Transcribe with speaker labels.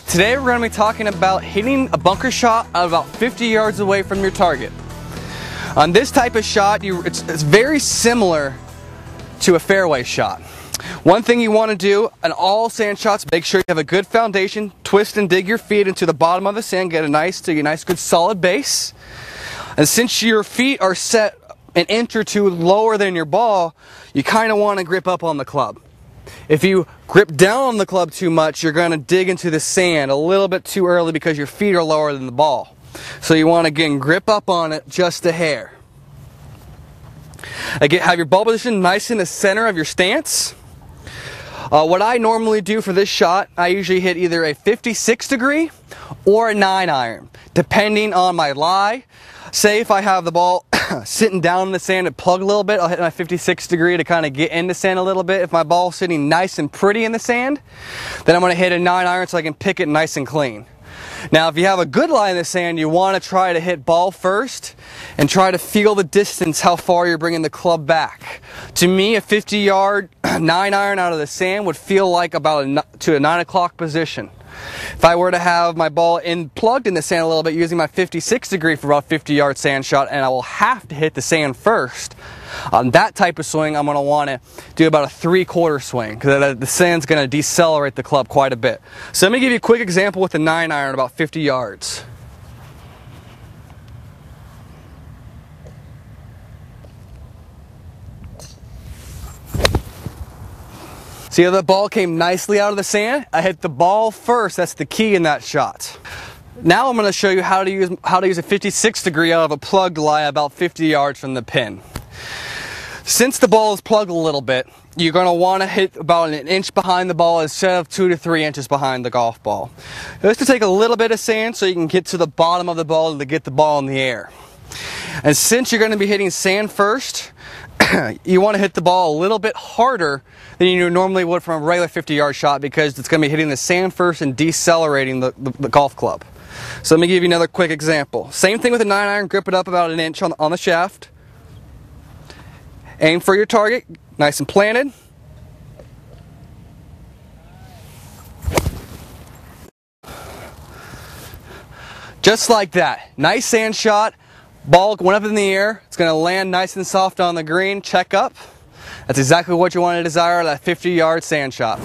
Speaker 1: Today we're going to be talking about hitting a bunker shot at about 50 yards away from your target. On this type of shot, it's very similar to a fairway shot. One thing you want to do on all sand shots, make sure you have a good foundation, twist and dig your feet into the bottom of the sand, get a nice good solid base. And since your feet are set an inch or two lower than your ball, you kind of want to grip up on the club. If you grip down on the club too much, you're going to dig into the sand a little bit too early because your feet are lower than the ball. So you want to, again, grip up on it just a hair. Again, have your ball position nice in the center of your stance. What I normally do for this shot, I usually hit either a 56 degree or a 9-iron, depending on my lie. Say if I have the ball sitting down in the sand and plug a little bit, I'll hit my 56 degree to kind of get in the sand a little bit. If my ball's sitting nice and pretty in the sand, then I'm going to hit a 9-iron so I can pick it nice and clean. Now, if you have a good lie in the sand, you want to try to hit ball first and try to feel the distance, how far you're bringing the club back. To me, a 50-yard 9-iron out of the sand would feel like about to a 9 o'clock position. If I were to have my ball plugged in the sand a little bit using my 56 degree for about 50-yard sand shot, and I will have to hit the sand first, on that type of swing, I'm going to want to do about a 3/4 swing because the sand's going to decelerate the club quite a bit. So let me give you a quick example with the 9-iron about 50 yards. See how the ball came nicely out of the sand? I hit the ball first. That's the key in that shot. Now I'm going to show you how to use a 56 degree out of a plugged lie about 50 yards from the pin. Since the ball is plugged a little bit, you're going to want to hit about an inch behind the ball instead of 2 to 3 inches behind the golf ball. Just to take a little bit of sand so you can get to the bottom of the ball to get the ball in the air. And since you're going to be hitting sand first, you want to hit the ball a little bit harder than you normally would from a regular 50-yard shot because it's going to be hitting the sand first and decelerating the golf club. So let me give you another quick example. Same thing with a 9-iron, grip it up about an inch on the shaft. Aim for your target, nice and planted. Just like that. Nice sand shot. Ball went up in the air. It's going to land nice and soft on the green. Check up. That's exactly what you want to desire, that 50-yard sand shot.